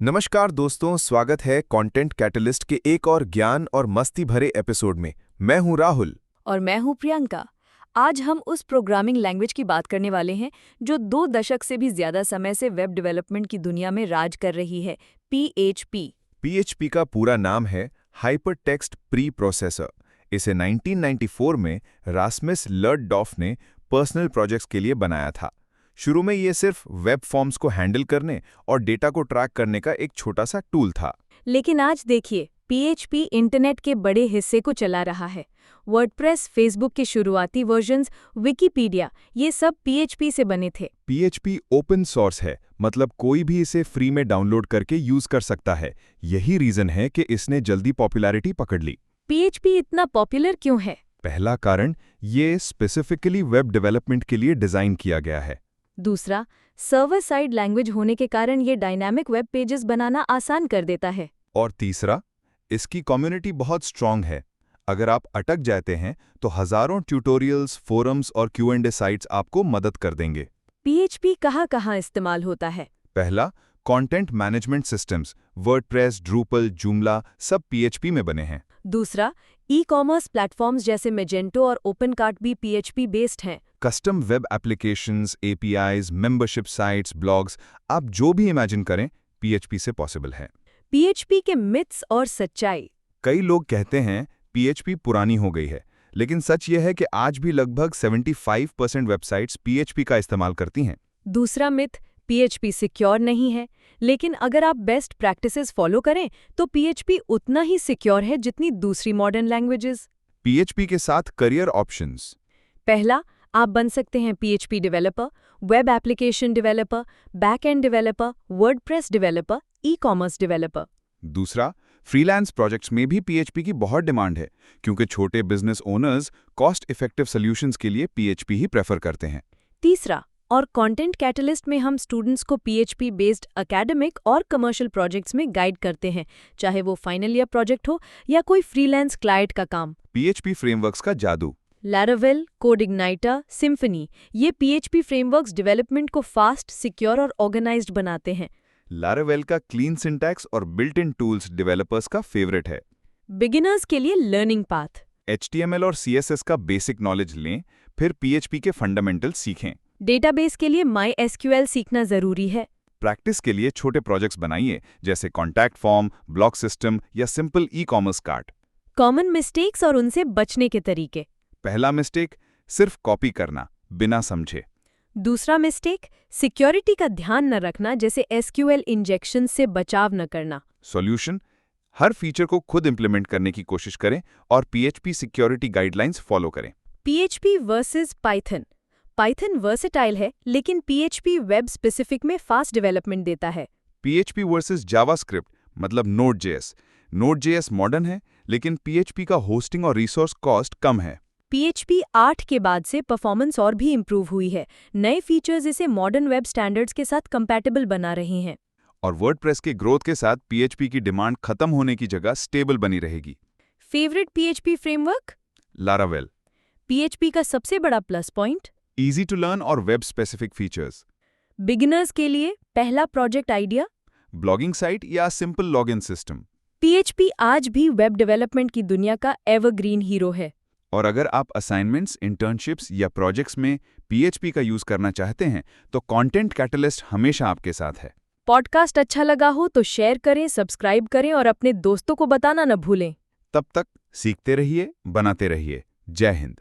नमस्कार दोस्तों, स्वागत है कंटेंट कैटलिस्ट के एक और ज्ञान और मस्ती भरे एपिसोड में। मैं हूं राहुल। और मैं हूं प्रियंका। आज हम उस प्रोग्रामिंग लैंग्वेज की बात करने वाले हैं जो 2 दशक से भी ज्यादा समय से वेब डेवलपमेंट की दुनिया में राज कर रही है, PHP। PHP का पूरा नाम है हाइपरटेक्स्ट प्री प्रोसेसर। इसे 1994 में रास्मस लर्डडॉफ ने पर्सनल प्रोजेक्ट्स के लिए बनाया था। शुरू में ये सिर्फ वेब फॉर्म्स को हैंडल करने और डेटा को ट्रैक करने का एक छोटा सा टूल था। लेकिन आज देखिए, PHP इंटरनेट के बड़े हिस्से को चला रहा है। वर्डप्रेस, फेसबुक के शुरुआती वर्जन्स, विकिपीडिया, ये सब PHP से बने थे। PHP ओपन सोर्स है, मतलब कोई भी इसे फ्री में डाउनलोड करके यूज कर सकता है। यही रीजन है कि इसने जल्दी पॉपुलैरिटी पकड़ ली। PHP इतना पॉपुलर क्यों है? पहला कारण, ये स्पेसिफिकली वेब डेवलपमेंट के लिए डिजाइन किया गया है। दूसरा, सर्वर साइड लैंग्वेज होने के कारण ये डायनामिक वेब पेजेस बनाना आसान कर देता है। और तीसरा, इसकी कम्युनिटी बहुत स्ट्रांग है। अगर आप अटक जाते हैं तो हजारों ट्यूटोरियल्स, फोरम्स और Q&A साइट्स आपको मदद कर देंगे। PHP कहाँ इस्तेमाल होता है? पहला, content management systems, WordPress, Drupal, Joomla सब PHP में बने हैं। दूसरा, ई-कॉमर्स प्लेटफॉर्म्स जैसे मेजेंटो और ओपनकार्ट भी PHP बेस्ड हैं। Custom web applications, APIs, membership sites, blogs, आप जो भी इमेजिन करें, PHP से पॉसिबल है। PHP के मिथ्स और सच्चाई। कई लोग कहते हैं PHP पुरानी हो गई है, लेकिन सच यह है कि आज भी लगभग 75% वेबसाइट्स PHP का इस्तेमाल करती हैं। दूसरा मिथ, PHP सिक्योर नहीं है। लेकिन अगर आप बेस्ट प्रैक्टिसेस फॉलो करें तो PHP उतना ही सिक्योर है जितनी दूसरी मॉडर्न लैंग्वेजेस। PHP के साथ करियर ऑप्शंस। पहला, आप बन सकते हैं PHP developer, web application developer, back end developer, WordPress developer, e-commerce developer. दूसरा, फ्रीलांस प्रोजेक्ट्स में भी PHP की बहुत डिमांड है, क्योंकि छोटे business owners cost effective solutions के लिए PHP ही प्रेफर करते हैं। तीसरा, और कंटेंट कैटलिस्ट में हम स्टूडेंट्स को PHP बेस्ड एकेडमिक और कमर्शियल प्रोजेक्ट्स में गाइड करते हैं, चाहे वो फाइनल ईयर प्रोजेक्ट हो या कोई फ्रीलांस क्लाइंट का काम। PHP फ्रेमवर्क्स का जादू। लैरावेल, कोडिग्नाइटर, सिम्फनी, ये PHP फ्रेमवर्क्स डेवलपमेंट को फास्ट, सिक्योर और ऑर्गेनाइज्ड बनाते हैं। लारावेल का क्लीन सिंटैक्स और बिल्ट इन टूल्स डेवलपर्स का फेवरेट है। बिगिनर्स के लिए लर्निंग पाथ। HTML और CSS का बेसिक नॉलेज लें, फिर PHP के फंडामेंटल सीखें। डेटाबेस के लिए MySQL सीखना जरूरी है। प्रैक्टिस के लिए छोटे प्रोजेक्ट्स बनाइए, जैसे कॉन्टैक्ट फॉर्म, ब्लॉक सिस्टम या simple e-commerce cart. Common mistakes और उनसे बचने के तरीके। पहला मिस्टेक, सिर्फ कॉपी करना बिना समझे। दूसरा मिस्टेक, सिक्योरिटी का ध्यान न रखना, जैसे SQL इंजेक्शन से बचाव न करना। सॉल्यूशन, हर फीचर को खुद इंप्लीमेंट करने की कोशिश करें और PHP सिक्योरिटी गाइडलाइंस फॉलो करें। PHP versus Python. Python versatile है, लेकिन PHP वेब स्पेसिफिक में फास्ट डेवलपमेंट देता है। PHP वर्सेस जावास्क्रिप्ट, मतलब Node.js। Node.js मॉडर्न है, लेकिन PHP का होस्टिंग और रिसोर्स कॉस्ट कम है। PHP 8 के बाद से परफॉर्मेंस और भी इम्प्रूव हुई है। नए फीचर्स इसे मॉडर्न वेब स्टैंडर्ड्स के साथ कंपैटिबल बना रहे हैं। और वर्डप्रेस के ग्रोथ के साथ PHP की डिमांड खत्म होने की जगह स्टेबल बनी रहेगी। Favourite PHP framework? Laravel. PHP का सबसे बड़ा plus point? Easy to learn और वेब स्पेसिफिक फीचर्स। बिगिनर्स के लिए पहला प्रोजेक्ट आइडिया? ब्लॉगिंग साइट या सिंपल लॉगिन सिस्टम। PHP आज भी वेब डेवलपमेंट की दुनिया का एवरग्रीन हीरो है। और अगर आप असाइनमेंट्स, इंटर्नशिप्स या प्रोजेक्ट्स में PHP का यूज करना चाहते हैं तो कंटेंट कैटलिस्ट हमेशा आपके साथ है। पॉडकास्ट अच्छा लगा हो तो शेयर करें, सब्सक्राइब करें और अपने दोस्तों को बताना न भूलें। तब तक सीखते रहिए, बनाते रहिए। जय हिंद।